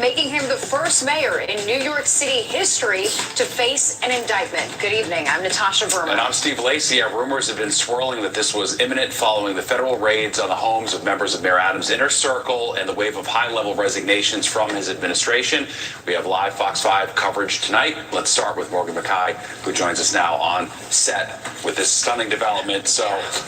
making him the first mayor in New York City history to face an indictment. Good evening. I'm Natasha Verma. And I'm Steve Lacey. Rumors have been swirling that this was imminent following the federal raids on the homes of members of Mayor Adams' inner circle and the wave of high-level resignations from his administration. We have live Fox 5 coverage tonight. Let's start with Morgan McKay, who joins us now on set with this stunning development. So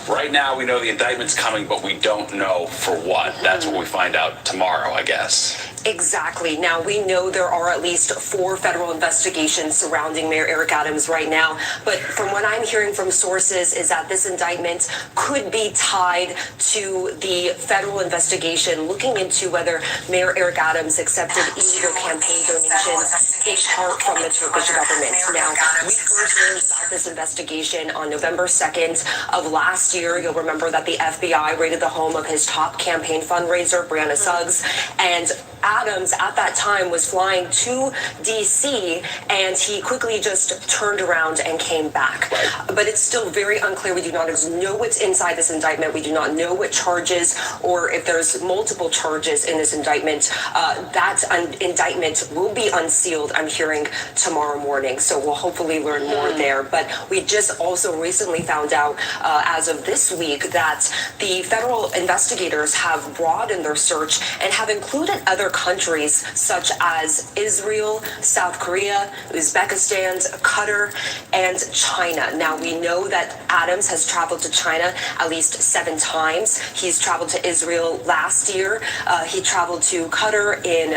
right now we know the indictment's coming, but we don't know for what. That's what we find out tomorrow, I guess. Exactly. Now, we know there are at least 4 federal investigations surrounding Mayor Eric Adams right now. But from what I'm hearing from sources is that this indictment could be tied to the federal investigation looking into whether Mayor Eric Adams accepted illegal campaign donations in part from the Turkish government. Now, we first learned about this investigation on November 2nd of last year. You'll remember that the FBI raided the home of his top campaign fundraiser, Brianna Suggs, and Adams at that time was flying to D.C. and he quickly just turned around and came back. But it's still very unclear. We do not know what's inside this indictment. We do not know what charges or if there's multiple charges in this indictment. That indictment will be unsealed, I'm hearing, tomorrow morning. So we'll hopefully learn more there. But we just also recently found out as of this week that the federal investigators have broadened their search and have included other countries such as Israel, South Korea, Uzbekistan, Qatar, and China. Now, we know that Adams has traveled to China at least 7 times. He's traveled to Israel last year. He traveled to Qatar in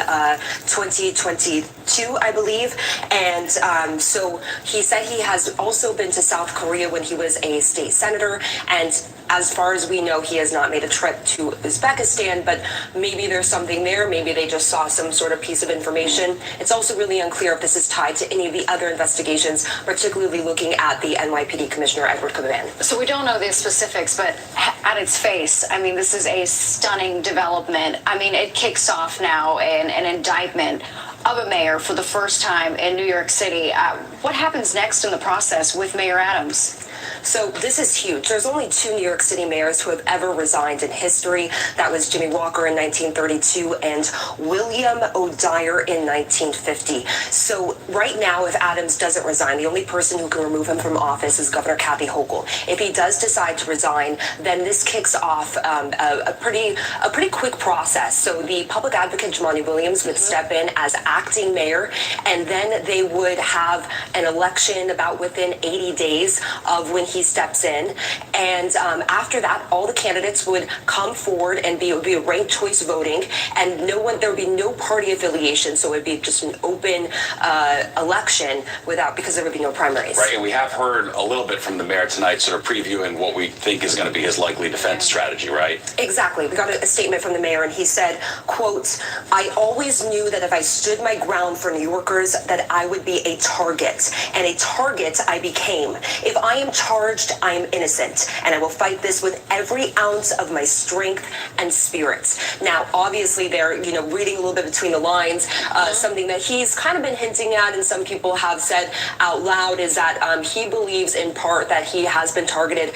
2022, I believe. And so he said he has also been to South Korea when he was a state senator. And as far as we know, he has not made a trip to Uzbekistan, but maybe there's something there. Maybe they just saw some sort of piece of information. It's also really unclear if this is tied to any of the other investigations, particularly looking at the NYPD Commissioner Edward Caban. So we don't know the specifics, but at its face, I mean, this is a stunning development. I mean, it kicks off now an indictment of a mayor for the first time in New York City. What happens next in the process with Mayor Adams? So this is huge. There's only 2 New York City mayors who have ever resigned in history. That was Jimmy Walker in 1932 and William O'Dyer in 1950. So right now, if Adams doesn't resign, the only person who can remove him from office is Governor Kathy Hochul. If he does decide to resign, then this kicks off a pretty quick process. So the public advocate, Jumaane Williams, would step in as acting mayor, and then they would have an election about within 80 days of when he steps in. And after that, all the candidates would come forward and it would be a ranked choice voting, and there would be no party affiliation. So it would be just an open election because there would be no primaries. Right, and we have heard a little bit from the mayor tonight, sort of previewing what we think is going to be his likely defense strategy, right? Exactly. We got a statement from the mayor, and he said, quote, "I always knew that if I stood my ground for New Yorkers, that I would be a target, and a target I became. If I am charged, I am innocent, and I will fight this with every ounce of my strength and spirit." Now, obviously, they're reading a little bit between the lines. Something that he's kind of been hinting at, and some people have said out loud, is that he believes in part that he has been targeted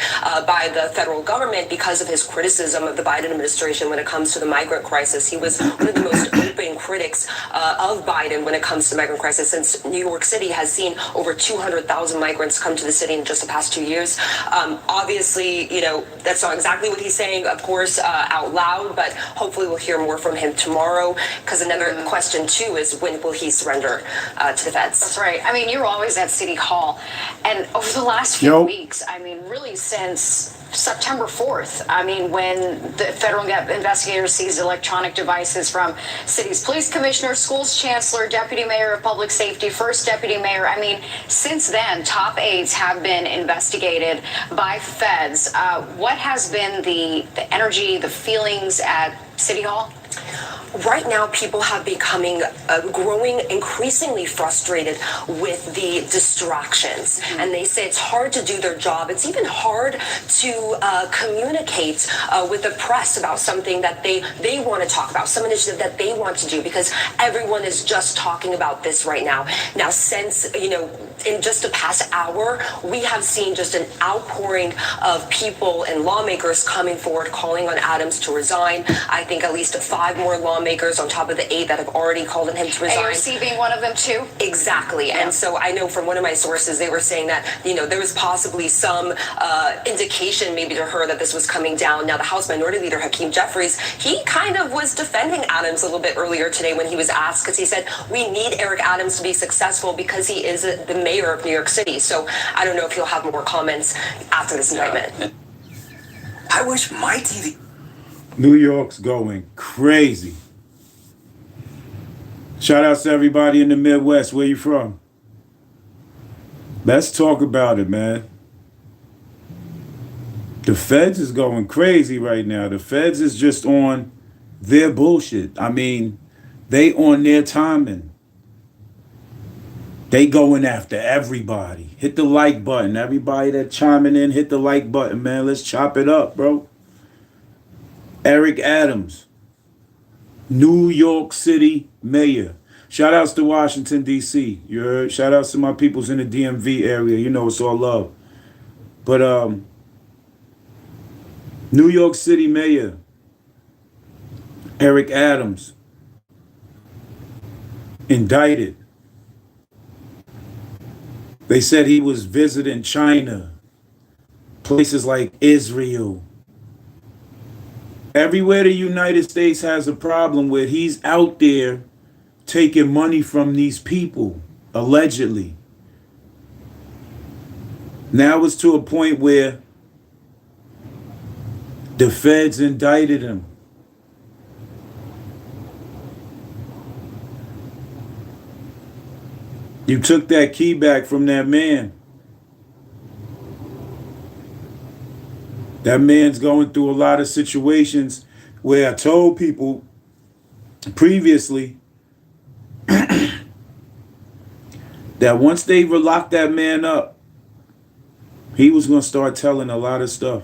by the federal government because of his criticism of the Biden administration when it comes to the migrant crisis. He was one of the most open critics of Biden when it comes to the migrant crisis, since New York City has seen over 200,000 migrants come to the city in just the past 2 years. Obviously, that's not exactly what he's saying, of course, out loud, but hopefully we'll hear more from him tomorrow, because another question, too, is when will he surrender to the feds? That's right. I mean, you're always at City Hall, and over the last few weeks, I mean, really since September 4th, I mean, when the federal investigators seized electronic devices from city's police commissioner, schools chancellor, deputy mayor of public safety, first deputy mayor. I mean, since then, top aides have been investigated by feds. What has been the energy, the feelings at City Hall? Right now, people have becoming growing increasingly frustrated with the distractions. And they say it's hard to do their job. It's even hard to communicate with the press about something that they want to talk about, some initiative that they want to do, because everyone is just talking about this right now. Now, since, in just the past hour, we have seen just an outpouring of people and lawmakers coming forward, calling on Adams to resign. I think at least 5 more lawmakers lawmakers on top of the 8 that have already called on him to resign. AOC being one of them too? Exactly. Yeah. And so I know from one of my sources, they were saying that, there was possibly some indication maybe to her that this was coming down. Now, the House Minority Leader, Hakeem Jeffries, he kind of was defending Adams a little bit earlier today when he was asked, because he said, we need Eric Adams to be successful because he is the mayor of New York City. So I don't know if he'll have more comments after this indictment. I wish my TV... New York's going crazy. Shout out to everybody in the Midwest. Where you from? Let's talk about it, man. The feds is going crazy right now. The feds is just on their bullshit. I mean, they on their timing. They going after everybody. Hit the like button. Everybody that chiming in, hit the like button, man. Let's chop it up, bro. Eric Adams, New York City mayor. Shout outs to Washington, D.C. You heard? Shout outs to my peoples in the DMV area. You know, it's all love. But New York City mayor, Eric Adams, indicted. They said he was visiting China, places like Israel. Everywhere the United States has a problem with, he's out there taking money from these people, allegedly. Now it's to a point where the feds indicted him. You took that key back from that man. That man's going through a lot of situations where I told people previously that once they locked that man up, he was going to start telling a lot of stuff.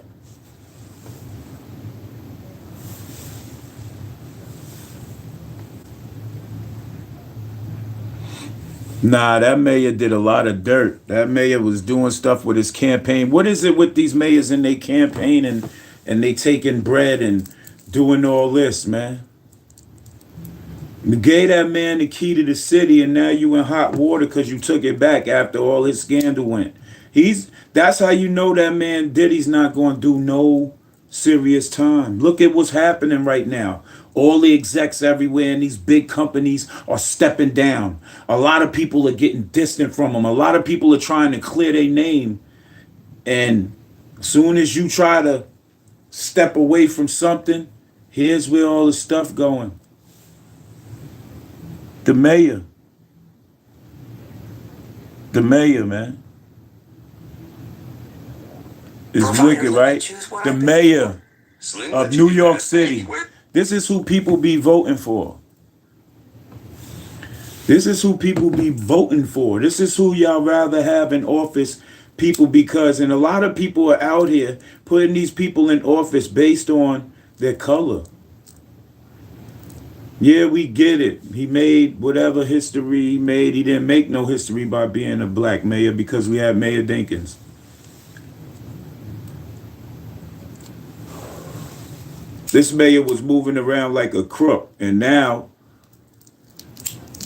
Nah, that mayor did a lot of dirt. That mayor was doing stuff with his campaign. What is it with these mayors in their campaign and they taking bread and doing all this, man? You gave that man the key to the city and now you in hot water because you took it back after all his scandal went. That's how you know that man Diddy's not going to do no serious time. Look at what's happening right now. All the execs everywhere and these big companies are stepping down. A lot of people are getting distant from them. A lot of people are trying to clear their name. And soon as you try to step away from something, here's where all the stuff going. The mayor, man. It's wicked, right? The mayor of New York City. This is who people be voting for. This is who people be voting for. This is who y'all rather have in office, people, because, and a lot of people are out here putting these people in office based on their color. Yeah, we get it. He made whatever history he made. He didn't make no history by being a black mayor because we had Mayor Dinkins. This mayor was moving around like a crook, and now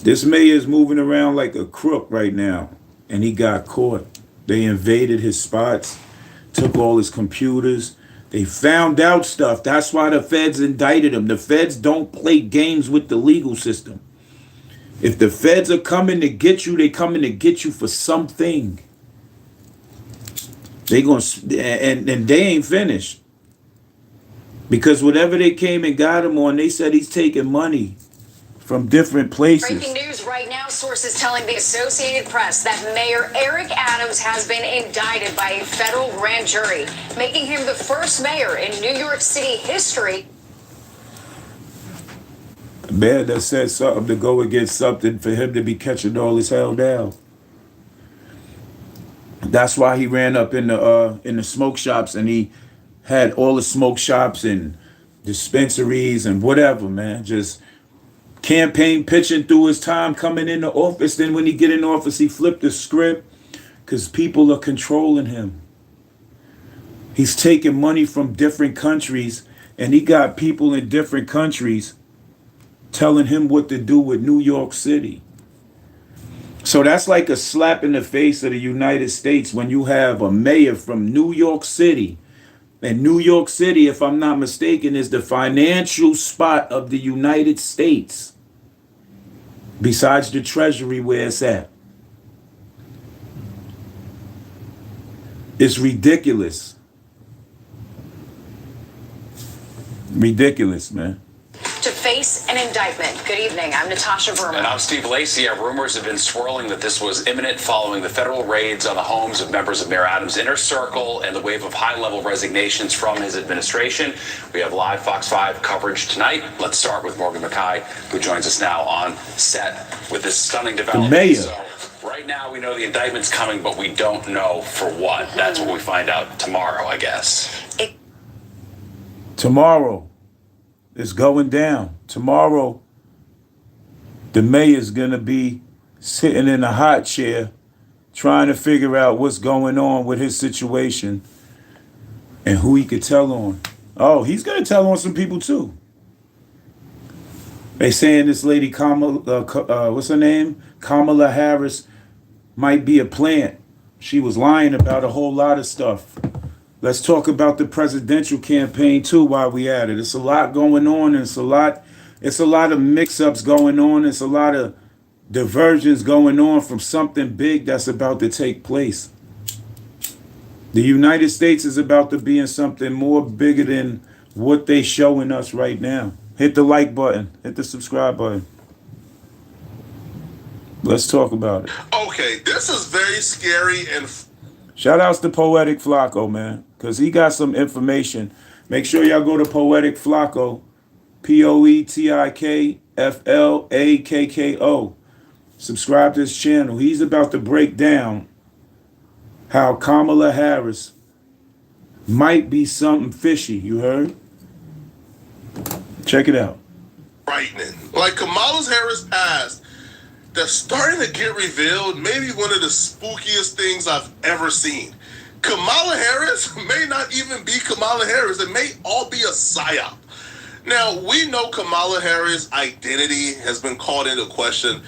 this mayor is moving around like a crook right now, and he got caught. They invaded his spots, took all his computers. They found out stuff. That's why the feds indicted him. The feds don't play games with the legal system. If the feds are coming to get you, they coming to get you for something. They gonna and they ain't finished. Because whatever they came and got him on, they said he's taking money from different places. Breaking news right now, sources telling the Associated Press that Mayor Eric Adams has been indicted by a federal grand jury, making him the first mayor in New York City history. A man that said something to go against something for him to be catching all his hell down. That's why he ran up in the smoke shops and he had all the smoke shops and dispensaries and whatever, man. Just campaign pitching through his time coming into office. Then when he get in office, he flipped the script because people are controlling him. He's taking money from different countries and he got people in different countries telling him what to do with New York City. So that's like a slap in the face of the United States when you have a mayor from New York City. And New York City, if I'm not mistaken, is the financial spot of the United States, besides the Treasury where it's at. It's ridiculous. Ridiculous, man. To face an indictment. Good evening. I'm Natasha Verma. And I'm Steve Lacey. Rumors have been swirling that this was imminent following the federal raids on the homes of members of Mayor Adams' inner circle and the wave of high-level resignations from his administration. We have live Fox 5 coverage tonight. Let's start with Morgan Mackay, who joins us now on set with this stunning development. The mayor. So, right now, we know the indictment's coming, but we don't know for what. That's what we find out tomorrow, I guess. Tomorrow. It's going down. Tomorrow, the mayor's going to be sitting in a hot chair trying to figure out what's going on with his situation and who he could tell on. Oh, he's going to tell on some people too. They saying this lady, what's her name? Kamala Harris might be a plant. She was lying about a whole lot of stuff. Let's talk about the presidential campaign too while we at it. It's a lot going on, and it's a lot of mix-ups going on. It's a lot of diversions going on from something big that's about to take place. The United States is about to be in something more bigger than what they showing us right now. Hit the like button. Hit the subscribe button. Let's talk about it. Okay, this is very scary and... Shout outs to Poetic Flacco, man, because he got some information. Make sure y'all go to Poetic Flacco, PoetikFlakko. Subscribe to his channel. He's about to break down how Kamala Harris might be something fishy. You heard? Check it out. frightening. Like Kamala Harris past, that's starting to get revealed. Maybe one of the spookiest things I've ever seen. Kamala Harris may not even be Kamala Harris. It may all be a psyop. Now, we know Kamala Harris' identity has been called into question,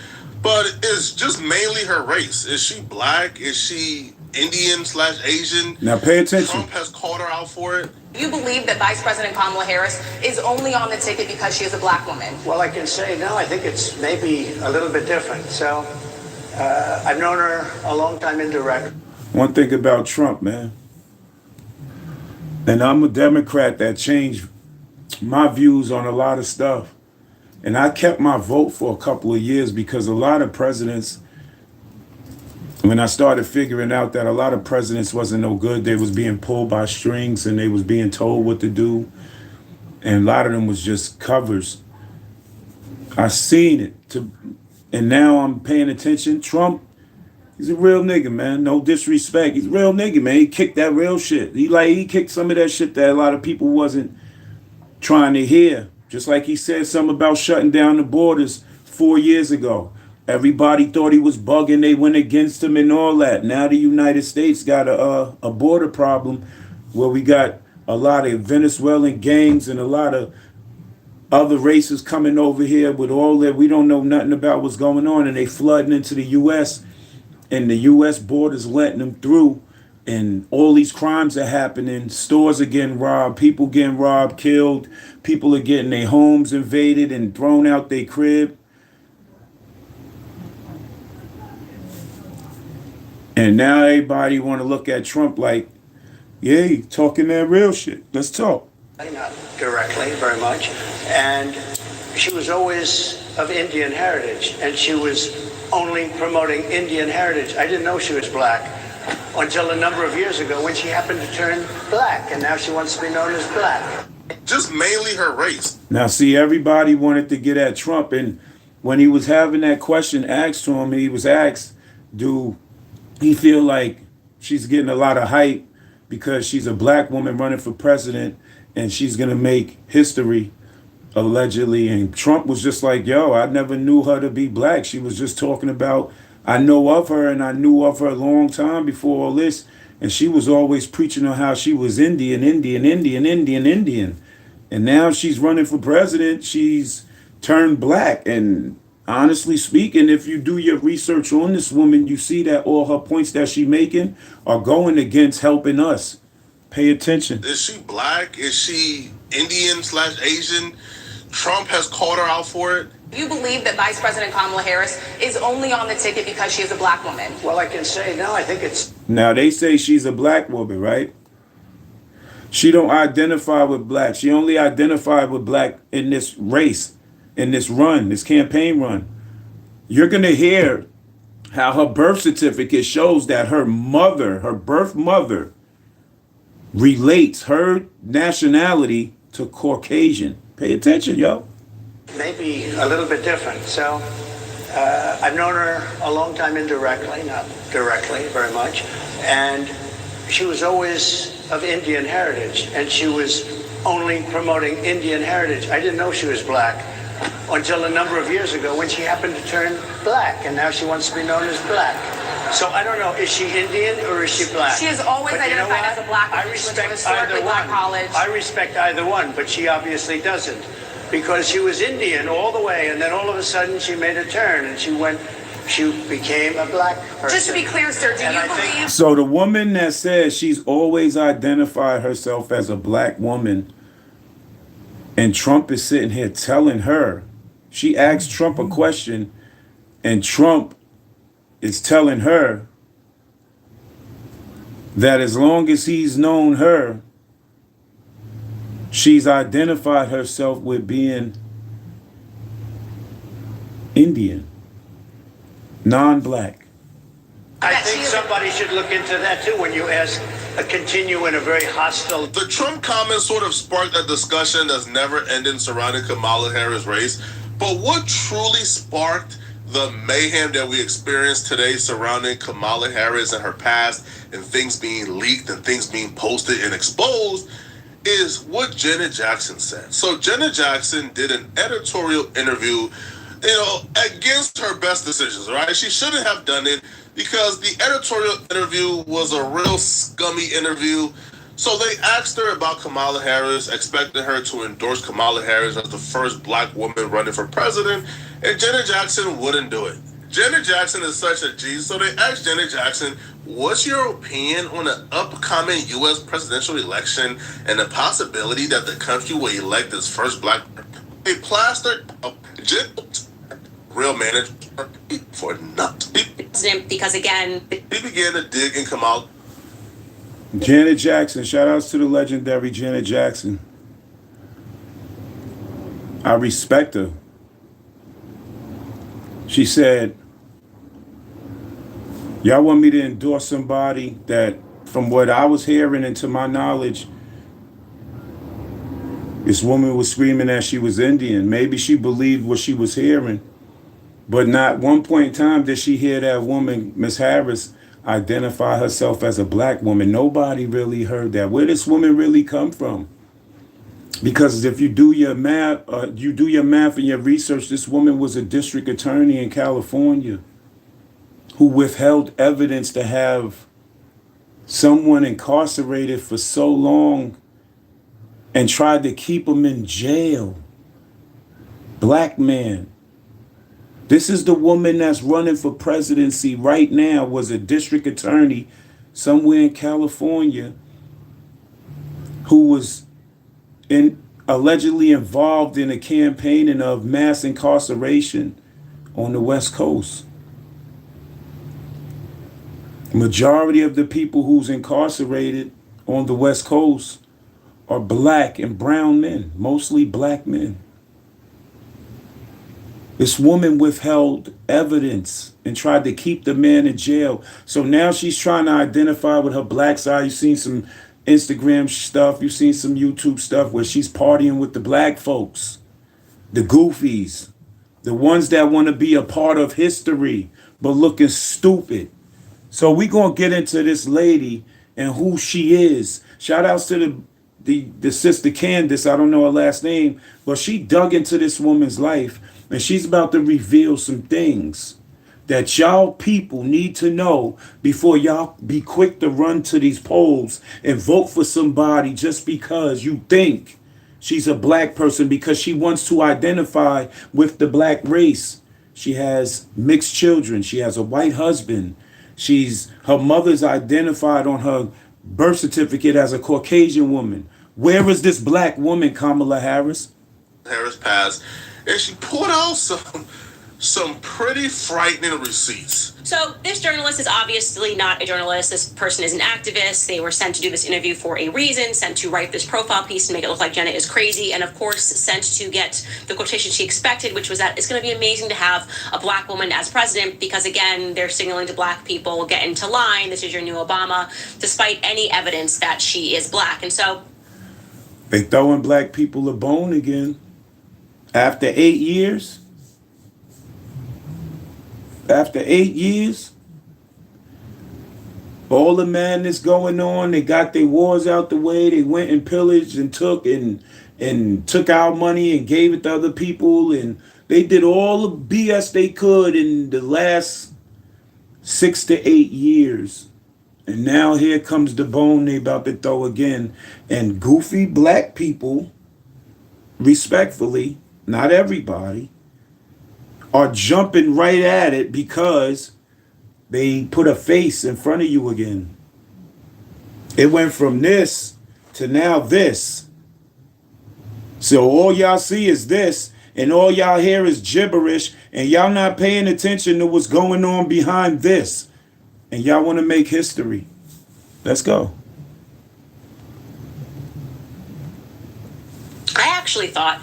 but it's just mainly her race. Is she black? Is she Indian/Asian? Now pay attention. Trump has called her out for it. You believe that Vice President Kamala Harris is only on the ticket because she is a black woman? Well, I can say no. I think it's maybe a little bit different. So I've known her a long time indirect. One thing about Trump, man, and I'm a Democrat that changed my views on a lot of stuff. And I kept my vote for a couple of years because a lot of presidents, when I started figuring out that a lot of presidents wasn't no good, they was being pulled by strings and they was being told what to do. And a lot of them was just covers. I seen it. And now I'm paying attention. Trump, he's a real nigga, man. No disrespect. He's a real nigga, man. He kicked that real shit. He kicked some of that shit that a lot of people wasn't trying to hear. Just like he said something about shutting down the borders 4 years ago. Everybody thought he was bugging. They went against him and all that. Now the United States got a border problem where we got a lot of Venezuelan gangs and a lot of other races coming over here with all that. We don't know nothing about what's going on, and they flooding into the U.S. and the U.S. borders letting them through, and all these crimes are happening. Stores are getting robbed, people getting robbed, killed, people are getting their homes invaded and thrown out their crib. And now everybody want to look at Trump like, yeah, he talking that real shit. Let's talk. Not directly, very much. And she was always of Indian heritage, and she was only promoting Indian heritage. I didn't know she was black until a number of years ago when she happened to turn black, and now she wants to be known as black. Just mainly her race. Now, see, everybody wanted to get at Trump, and when he was having that question asked to him, he was asked, do he feel like she's getting a lot of hype because she's a black woman running for president and she's going to make history, allegedly? And Trump was just like, yo, I never knew her to be black. She was just talking about, I know of her and I knew of her a long time before all this. And she was always preaching on how she was Indian. And now she's running for president. She's turned black. And honestly speaking, if you do your research on this woman, you see that all her points that she making are going against helping us. Pay attention. Is she black? Is she Indian/Asian? Trump has called her out for it. You believe that Vice President Kamala Harris is only on the ticket because she is a black woman? Well, I can say no, I think it's. Now they say she's a black woman, right? She don't identify with black. She only identified with black in this race, in this run, this campaign run. You're gonna hear how her birth certificate shows that her mother, her birth mother, relates her nationality to Caucasian. Pay attention, yo. Maybe a little bit different. So I've known her a long time indirectly, not directly very much. And she was always of Indian heritage, and she was only promoting Indian heritage. I didn't know she was black until a number of years ago when she happened to turn black, and now she wants to be known as black. So I don't know, is she Indian or is she black? She has always But you know identified what? as a black woman. I She went to a respect historically either black one. college. I respect either one, but she obviously doesn't, because she was Indian all the way, and then all of a sudden she made a turn and she became a black person. Just to be clear, sir, do And you I think- believe? So the woman that says she's always identified herself as a black woman, and Trump is sitting here telling her, she asked Trump a question, and Trump is telling her that as long as he's known her, she's identified herself with being Indian, non-black. I That think she is- somebody should look into that too when you ask, continue in a very hostile. The Trump comments sort of sparked a discussion that's never ending surrounding Kamala Harris' race. But what truly sparked the mayhem that we experienced today surrounding Kamala Harris and her past, and things being leaked and things being posted and exposed, is what Janet Jackson said. So Janet Jackson did an editorial interview, against her best decisions, right? She shouldn't have done it because the editorial interview was a real scummy interview. So they asked her about Kamala Harris, expecting her to endorse Kamala Harris as the first black woman running for president, and Janet Jackson wouldn't do it. Janet Jackson is such a G, so they asked Janet Jackson, what's your opinion on the upcoming U.S. presidential election and the possibility that the country will elect its first black? They plastered real manager for nothing. Because again, He began to dig and come out. Janet Jackson, shout outs to the legendary Janet Jackson. I respect her. She said, y'all want me to endorse somebody that, from what I was hearing and to my knowledge, this woman was screaming that she was Indian. Maybe she believed what she was hearing, but not one point in time did she hear that woman, Miss Harris, identify herself as a black woman. Nobody really heard that. Where this woman really come from? Because if you do your math, and your research, this woman was a district attorney in California who withheld evidence to have someone incarcerated for so long and tried to keep him in jail. Black man. This is the woman that's running for presidency right now, was a district attorney somewhere in California who was allegedly involved in a campaigning of mass incarceration on the West Coast. Majority of the people who's incarcerated on the West Coast are black and brown men, mostly black men. This woman withheld evidence and tried to keep the man in jail. So now she's trying to identify with her black side. You've seen some Instagram stuff, you've seen some YouTube stuff where she's partying with the black folks, the goofies, the ones that want to be a part of history, but looking stupid. So we gonna get into this lady and who she is. Shout outs to the sister Candace, I don't know her last name, but she dug into this woman's life and she's about to reveal some things that y'all people need to know before y'all be quick to run to these polls and vote for somebody just because you think she's a black person because she wants to identify with the black race. She has mixed children. She has a white husband. Her mother's identified on her birth certificate as a Caucasian woman. Where is this black woman, Kamala Harris? Harris passed, and she pulled out some pretty frightening receipts. So this journalist is obviously not a journalist. This person is an activist. They were sent to do this interview for a reason, sent to write this profile piece to make it look like Jenna is crazy, and of course sent to get the quotation she expected, which was that it's going to be amazing to have a black woman as president because, again, they're signaling to black people, get into line, this is your new Obama, despite any evidence that she is black. And so they throwing black people a bone again. After 8 years, all the madness going on, they got their wars out the way, they went and pillaged and took our money and gave it to other people, and they did all the BS they could in the last 6 to 8 years. And now here comes the bone they about to throw again. And goofy black people, respectfully, not everybody, are jumping right at it because they put a face in front of you again. It went from this to now this. So all y'all see is this, and all y'all hear is gibberish, and y'all not paying attention to what's going on behind this. And y'all want to make history. Let's go. I actually thought,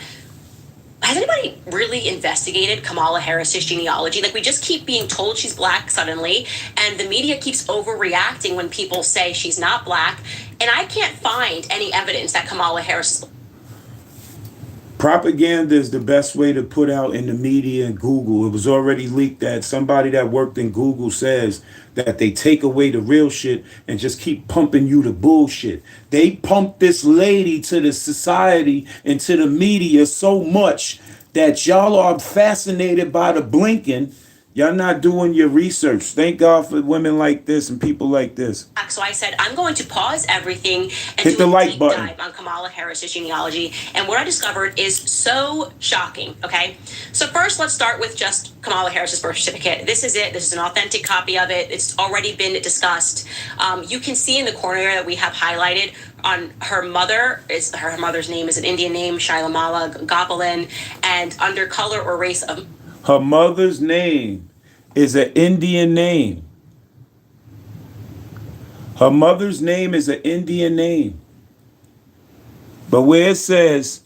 has anybody really investigated Kamala Harris's genealogy? Like, we just keep being told she's black suddenly, and the media keeps overreacting when people say she's not black, and I can't find any evidence that Kamala Harris is. Propaganda is the best way to put out in the media and Google. It was already leaked that somebody that worked in Google says that they take away the real shit and just keep pumping you the bullshit. They pump this lady to the society and to the media so much that y'all are fascinated by the blinking. Y'all not doing your research. Thank God for women like this and people like this. So I said, I'm going to pause everything and hit the like button. Dive on Kamala Harris's genealogy. And what I discovered is so shocking, okay? So first, let's start with just Kamala Harris's birth certificate. This is it. This is an authentic copy of it. It's already been discussed. You can see in the corner that we have highlighted on her mother's name is an Indian name, Shailamala Gopalin, and under color or race of... Her mother's name is an Indian name. Her mother's name is an Indian name. But where it says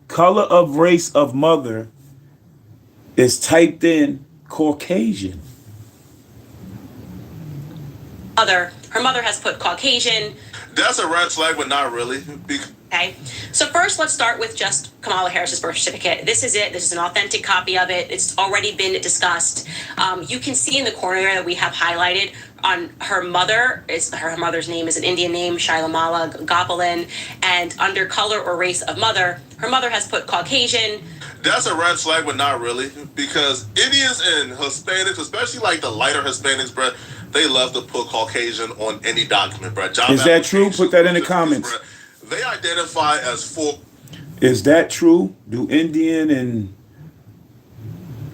color of race of mother is typed in Caucasian. Her mother has put Caucasian. That's a red flag, but not really. Okay, so first let's start with just Kamala Harris's birth certificate. This is it. This is an authentic copy of it. It's already been discussed. You can see in the corner that we have highlighted on her mother's name is an Indian name, Shailamala Gopalin, and under color or race of mother, her mother has put Caucasian. That's a red flag, but not really, because Indians and Hispanics, especially like the lighter Hispanics, bro, they love to put Caucasian on any document, bro. Is that true? Put that in the comments. They identify as full. Is that true? Do Indian and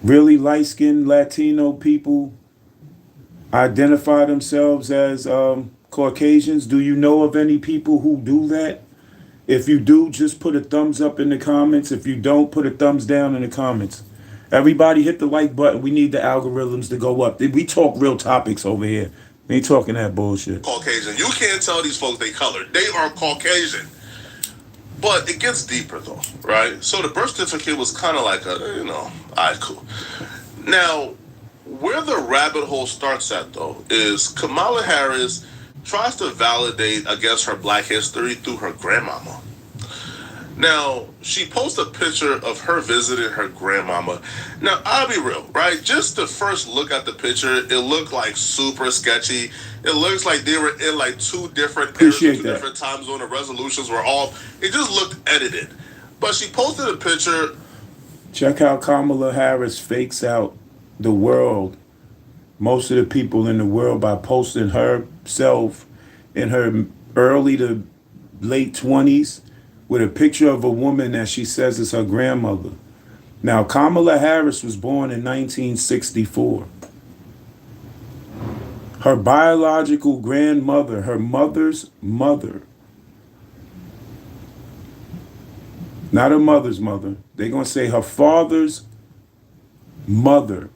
really light-skinned Latino people identify themselves as Caucasians? Do you know of any people who do that? If you do, just put a thumbs up in the comments. If you don't, put a thumbs down in the comments. Everybody hit the like button. We need the algorithms to go up. We talk real topics over here. We ain't talking that bullshit. Caucasian. You can't tell these folks they colored. They are Caucasian. But it gets deeper though, right? So the birth certificate was kind of like all right, cool. Now, where the rabbit hole starts at though is Kamala Harris tries to validate, I guess, her black history through her grandmama. Now, she posts a picture of her visiting her grandmama. Now, I'll be real, right? Just the first look at the picture, it looked like super sketchy. It looks like they were in like two different eras, different time zone. The resolutions were off. It just looked edited. But she posted a picture. Check how Kamala Harris fakes out the world, most of the people in the world, by posting herself in her early to late 20s with a picture of a woman that she says is her grandmother. Now, Kamala Harris was born in 1964. Her biological grandmother, her mother's mother, not her mother's mother, they're going to say her father's mother,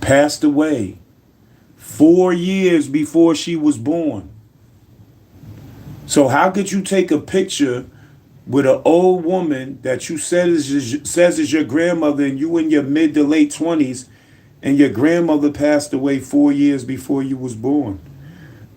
passed away 4 years before she was born. So how could you take a picture with an old woman that you says is your grandmother, and you in your mid to late 20s, and your grandmother passed away 4 years before you was born?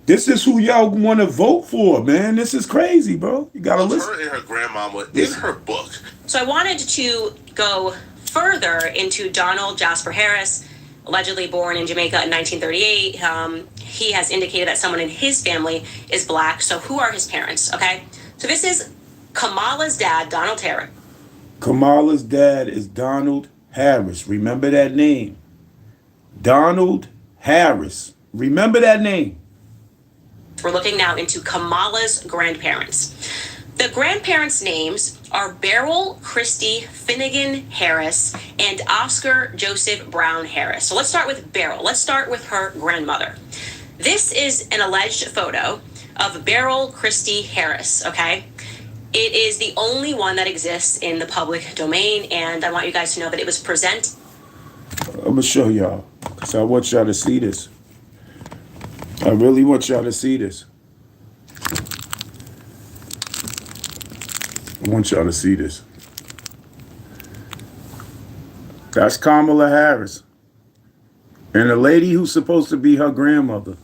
This is who y'all want to vote for, man. This is crazy, bro. You gotta listen. Her and her grandmama in her book. So I wanted to go further into Donald Jasper Harris, allegedly born in Jamaica in 1938. He has indicated that someone in his family is black. So who are his parents? Okay. So this is Kamala's dad, Donald Harris. Kamala's dad is Donald Harris. Remember that name. Donald Harris. Remember that name. We're looking now into Kamala's grandparents. The grandparents' names are Beryl Christie Finnegan Harris and Oscar Joseph Brown Harris. So let's start with Beryl. Let's start with her grandmother. This is an alleged photo of Beryl Christie Harris, okay? It is the only one that exists in the public domain, and I want you guys to know that it was presented. I'm going to show y'all, because I want y'all to see this. I really want y'all to see this. I want y'all to see this. That's Kamala Harris. And the lady who's supposed to be her grandmother.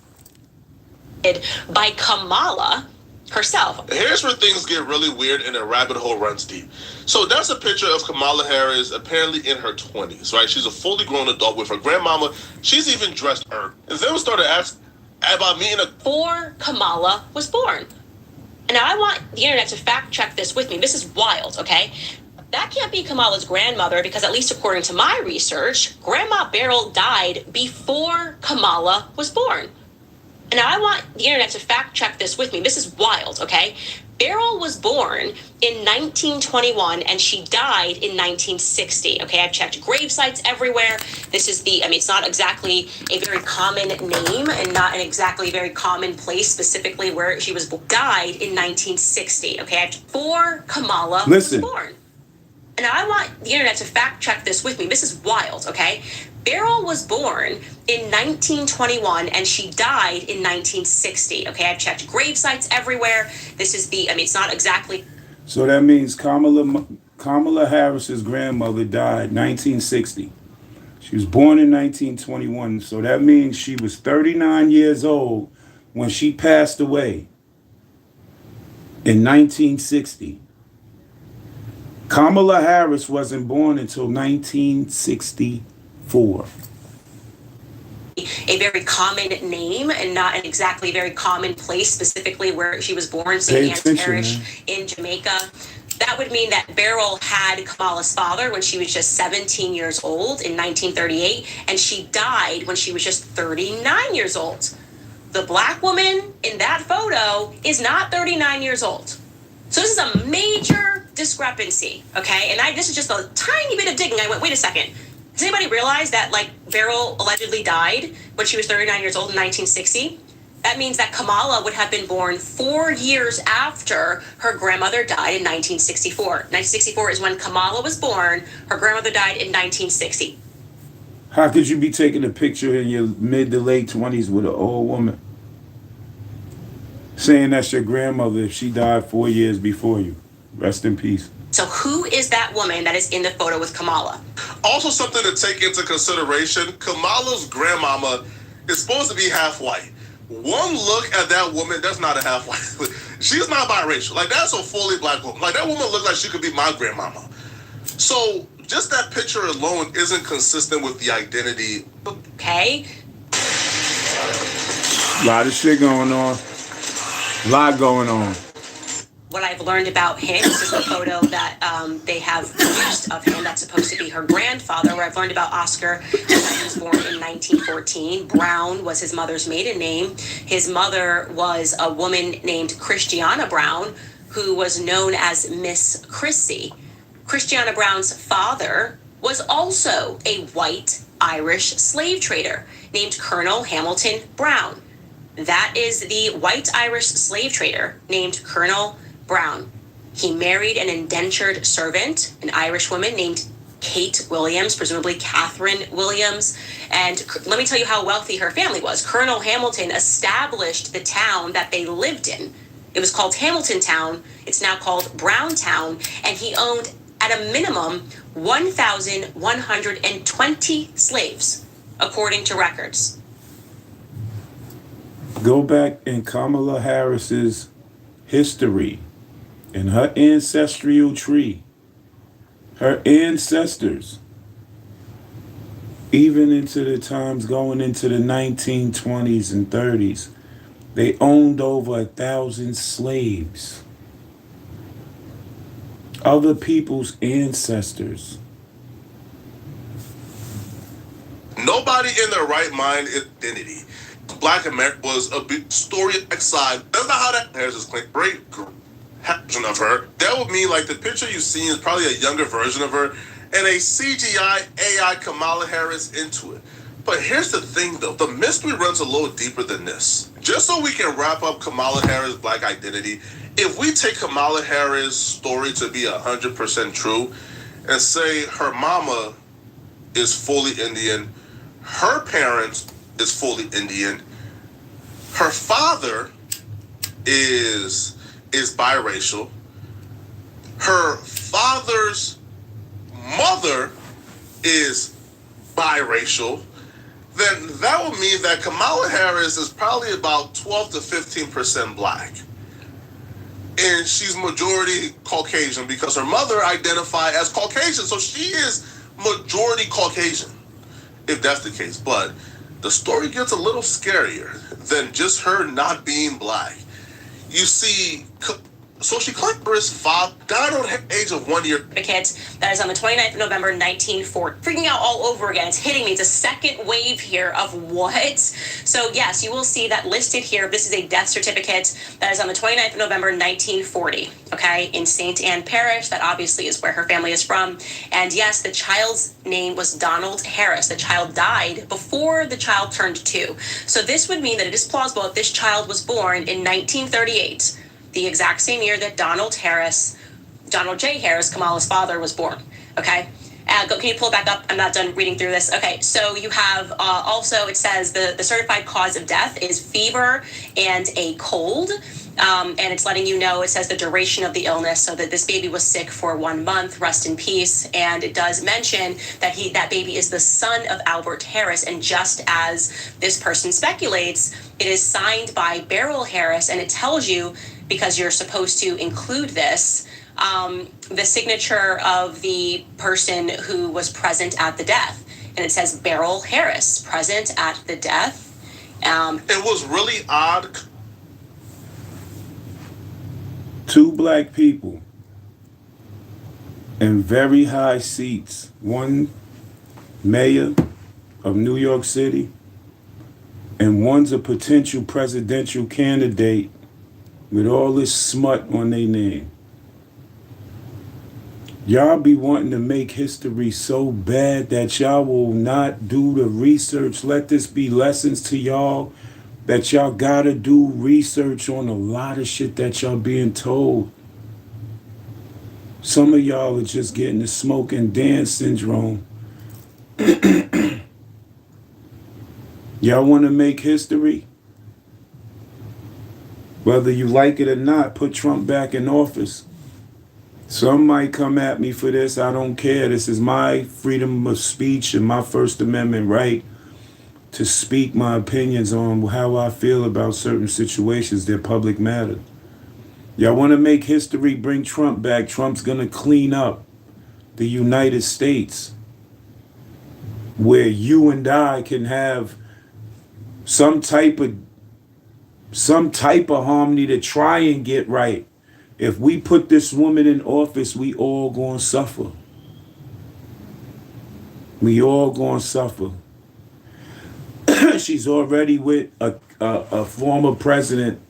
By Kamala herself. Here's where things get really weird and the rabbit hole runs deep. So that's a picture of Kamala Harris apparently in her 20s, right? She's a fully grown adult with her grandmama. She's even dressed her. And then we started asking about me before Kamala was born. And now I want the internet to fact check this with me. This is wild, okay? That can't be Kamala's grandmother because, at least according to my research, Grandma Beryl died before Kamala was born. And now I want the internet to fact check this with me. This is wild, okay? Beryl was born in 1921 and she died in 1960. Okay, I've checked grave sites everywhere. This is it's not exactly a very common name and not an exactly very common place specifically where she was died in 1960. Okay, before Kamala was born. And now I want the internet to fact check this with me. This is wild, okay? Beryl was born in 1921 and she died in 1960. Okay, I've checked grave sites everywhere. This is it's not exactly. So that means Kamala Harris's grandmother died 1960. She was born in 1921. So that means she was 39 years old when she passed away in 1960. Kamala Harris wasn't born until 1964. A very common name and not an exactly very common place, specifically where she was born, St. Anne's Parish in Jamaica. That would mean that Beryl had Kamala's father when she was just 17 years old in 1938, and she died when she was just 39 years old. The black woman in that photo is not 39 years old. So this is a major discrepancy, okay? And this is just a tiny bit of digging. I went, wait a second. Does anybody realize that, Beryl allegedly died when she was 39 years old in 1960? That means that Kamala would have been born 4 years after her grandmother died in 1964. 1964 is when Kamala was born. Her grandmother died in 1960. How could you be taking a picture in your mid to late 20s with an old woman? Saying that's your grandmother if she died 4 years before you. Rest in peace. So who is that woman that is in the photo with Kamala? Also something to take into consideration, Kamala's grandmama is supposed to be half white. One look at that woman, that's not a half white. She's not biracial. That's a fully black woman. That woman looks like she could be my grandmama. So just that picture alone isn't consistent with the identity. Okay. A lot of shit going on. A lot going on. What I've learned about him, this is the photo that they have produced of him that's supposed to be her grandfather, where I've learned about Oscar. He was born in 1914. Brown was his mother's maiden name. His mother was a woman named Christiana Brown, who was known as Miss Chrissy. Christiana Brown's father was also a white Irish slave trader named Colonel Hamilton Brown. That is the white Irish slave trader named Colonel Brown. He married an indentured servant, an Irish woman named Kate Williams, presumably Catherine Williams. And let me tell you how wealthy her family was. Colonel Hamilton established the town that they lived in. It was called Hamilton Town. It's now called Browntown. And he owned, at a minimum, 1,120 slaves, according to records. Go back in Kamala Harris's history and her ancestral tree. Her ancestors, even into the times going into the 1920s and 30s, they owned over 1,000 slaves. Other people's ancestors. Nobody in their right mind identity. Black America was a big story side. That's not how that Harris is claimed. Great version of her. That would mean like the picture you see is probably a younger version of her and a CGI AI Kamala Harris into it. But here's the thing though, the mystery runs a little deeper than this. Just so we can wrap up Kamala Harris' black identity, if we take Kamala Harris' story to be 100% true and say her mama is fully Indian, her parents is fully Indian, her father is biracial, her father's mother is biracial, then that would mean that Kamala Harris is probably about 12 to 15% black. And she's majority Caucasian because her mother identified as Caucasian. So she is majority Caucasian, if that's the case. But the story gets a little scarier than just her not being black. You see, so she claimed her father died on the age of 1 year. Kids, that is on the 29th of November, 1940. Freaking out all over again. It's hitting me. It's a second wave here of what? So yes, you will see that listed here. This is a death certificate that is on the 29th of November, 1940. Okay, in St. Anne Parish. That obviously is where her family is from. And yes, the child's name was Donald Harris. The child died before the child turned 2. So this would mean that it is plausible that this child was born in 1938. The exact same year that Donald J. Harris, Kamala's father, was born. Okay? Can you pull it back up? I'm not done reading through this. Okay, so you have also, it says the certified cause of death is fever and a cold. And it's letting you know, it says the duration of the illness, so that this baby was sick for 1 month, rest in peace. And it does mention that that baby is the son of Albert Harris. And just as this person speculates, it is signed by Beryl Harris, and it tells you, because you're supposed to include this, the signature of the person who was present at the death. And it says Beryl Harris, present at the death. It was really odd. 2 black people in very high seats. One mayor of New York City, and one's a potential presidential candidate with all this smut on their name. Y'all be wanting to make history so bad that y'all will not do the research. Let this be lessons to y'all that y'all gotta do research on a lot of shit that y'all being told. Some of y'all are just getting the smoke and dance syndrome. Y'all wanna make history? Whether you like it or not, put Trump back in office. Some might come at me for this. I don't care. This is my freedom of speech and my First Amendment right to speak my opinions on how I feel about certain situations. They're public matter. Y'all want to make history, bring Trump back. Trump's going to clean up the United States, where you and I can have some type of harmony to try and get right. If we put this woman in office, we all gonna suffer. We all gonna suffer. She's already with a former president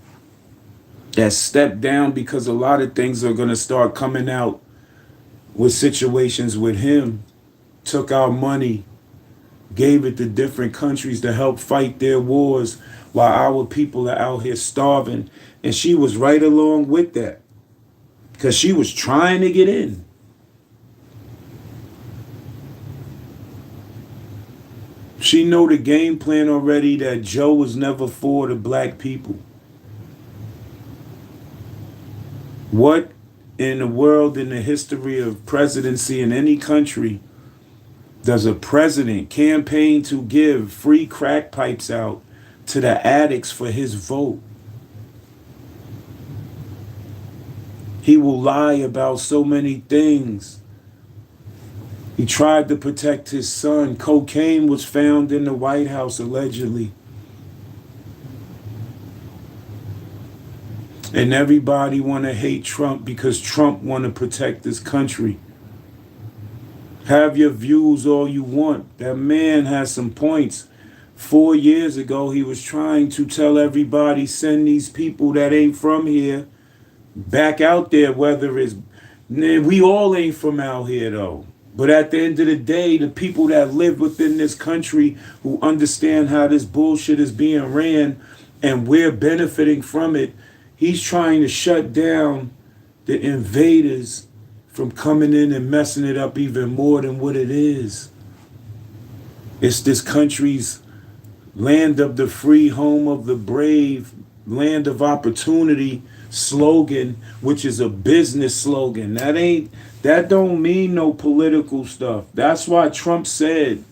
that stepped down because a lot of things are going to start coming out with situations with him, took our money, gave it to different countries to help fight their wars while our people are out here starving. And she was right along with that because she was trying to get in. She know the game plan already that Joe was never for the black people. What in the world, in the history of presidency in any country, does a president campaign to give free crack pipes out to the addicts for his vote? He will lie about so many things. He tried to protect his son. Cocaine was found in the White House, allegedly. And everybody want to hate Trump because Trump want to protect this country. Have your views all you want. That man has some points. 4 years ago, he was trying to tell everybody, send these people that ain't from here back out there, whether it's... We all ain't from out here, though. But at the end of the day, the people that live within this country who understand how this bullshit is being ran and we're benefiting from it, he's trying to shut down the invaders from coming in and messing it up even more than what it is. It's this country's land of the free, home of the brave, land of opportunity slogan, which is a business slogan. That don't mean no political stuff. That's why Trump said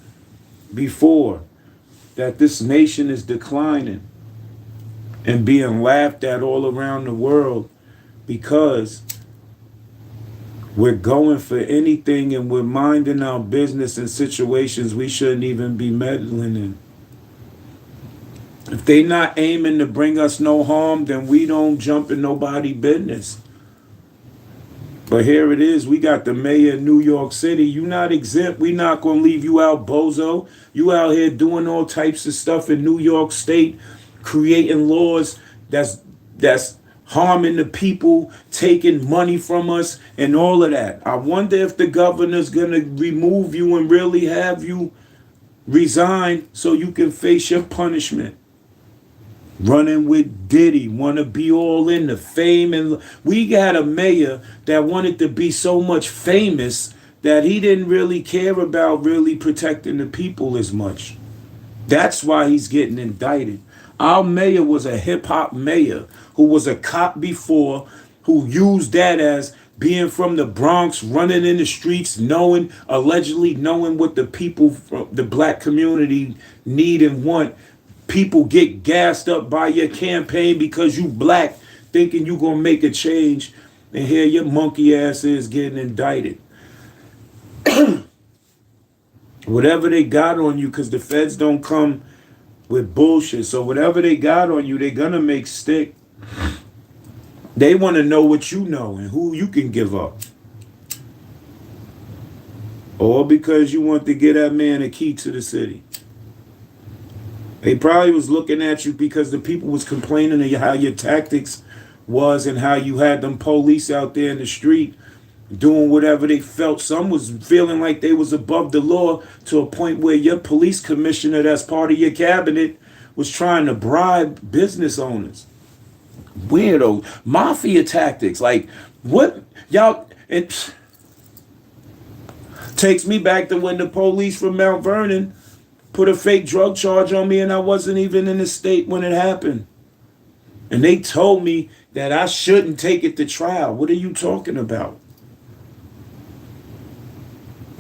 before that this nation is declining and being laughed at all around the world because we're going for anything and we're minding our business in situations we shouldn't even be meddling in. If they not aiming to bring us no harm, then we don't jump in nobody's business. But here it is. We got the mayor of New York City. You not exempt. We not going to leave you out, bozo. You out here doing all types of stuff in New York State, creating laws that's harming the people, taking money from us, and all of that. I wonder if the governor's going to remove you and really have you resign so you can face your punishment. Running with Diddy, want to be all in the fame. And we got a mayor that wanted to be so much famous that he didn't really care about really protecting the people as much. That's why he's getting indicted. Our mayor was a hip hop mayor who was a cop before, who used that as being from the Bronx, running in the streets, allegedly knowing what the people from the black community need and want. People get gassed up by your campaign because you black, thinking you gonna make a change, and here your monkey ass is getting indicted. Whatever they got on you, because the feds don't come with bullshit, so whatever they got on you, they're gonna make stick. They want to know what you know and who you can give up. Or because you want to get that man a key to the city. They probably was looking at you because the people was complaining of how your tactics was and how you had them police out there in the street doing whatever they felt. Some was feeling like they was above the law to a point where your police commissioner that's part of your cabinet was trying to bribe business owners. Weirdo. Mafia tactics. Like, what? Y'all, it takes me back to when the police from Mount Vernon put a fake drug charge on me and I wasn't even in the state when it happened. And they told me that I shouldn't take it to trial. What are you talking about?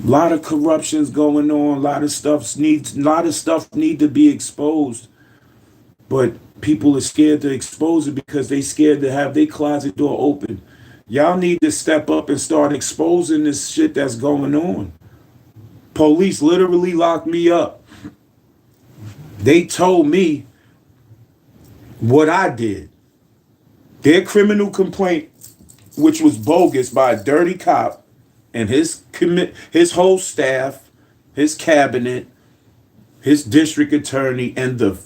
A lot of corruption's going on. A lot of stuff need to be exposed. But people are scared to expose it because they scared to have their closet door open. Y'all need to step up and start exposing this shit that's going on. Police literally locked me up. They told me what I did. Their criminal complaint, which was bogus by a dirty cop and his whole staff, his cabinet, his district attorney, and the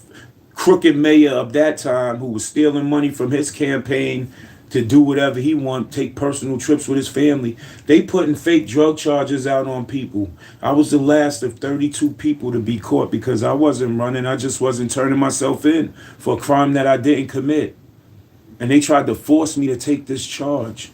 crooked mayor of that time who was stealing money from his campaign to do whatever he want, take personal trips with his family. They putting fake drug charges out on people. I was the last of 32 people to be caught because I wasn't running. I just wasn't turning myself in for a crime that I didn't commit. And they tried to force me to take this charge.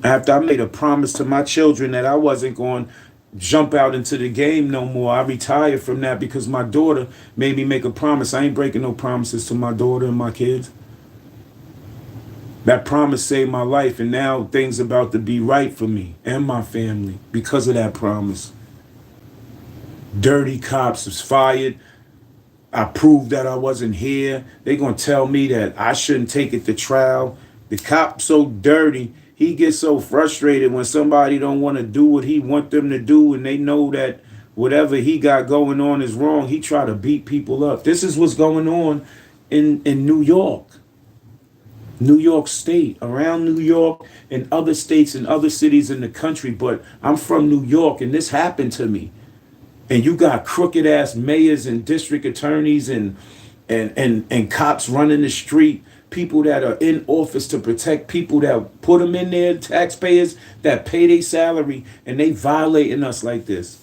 After I made a promise to my children that I wasn't going to jump out into the game no more. I retired from that because my daughter made me make a promise. I ain't breaking no promises to my daughter and my kids. That promise saved my life, and now things about to be right for me and my family because of that promise. Dirty cops was fired. I proved that I wasn't here. They gonna tell me that I shouldn't take it to trial. The cop so dirty, he gets so frustrated when somebody don't want to do what he want them to do, and they know that whatever he got going on is wrong. He try to beat people up. This is what's going on in New York. New York State, around New York and other states and other cities in the country, but I'm from New York and this happened to me. And you got crooked ass mayors and district attorneys and cops running the street, people that are in office to protect people that put them in there, taxpayers that pay their salary, and they violating us like this.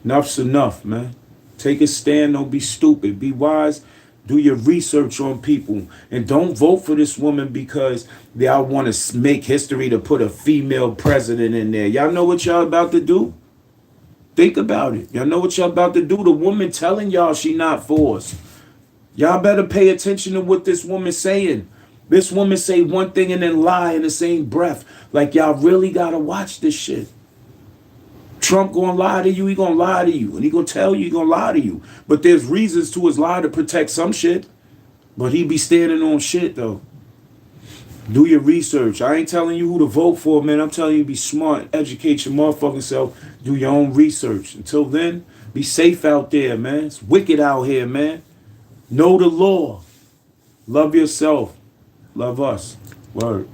Enough's enough, man. Take a stand, don't be stupid, be wise. Do your research on people, and don't vote for this woman because y'all want to make history to put a female president in there. Y'all know what y'all about to do? Think about it. Y'all know what y'all about to do? The woman telling y'all she not for us. Y'all better pay attention to what this woman's saying. This woman say one thing and then lie in the same breath. Like y'all really gotta watch this shit. Trump gonna lie to you, he gonna lie to you. And he gonna tell you, he gonna lie to you. But there's reasons to his lie to protect some shit. But he be standing on shit though. Do your research. I ain't telling you who to vote for, man. I'm telling you be smart. Educate your motherfucking self. Do your own research. Until then, be safe out there, man. It's wicked out here, man. Know the law. Love yourself. Love us. Word.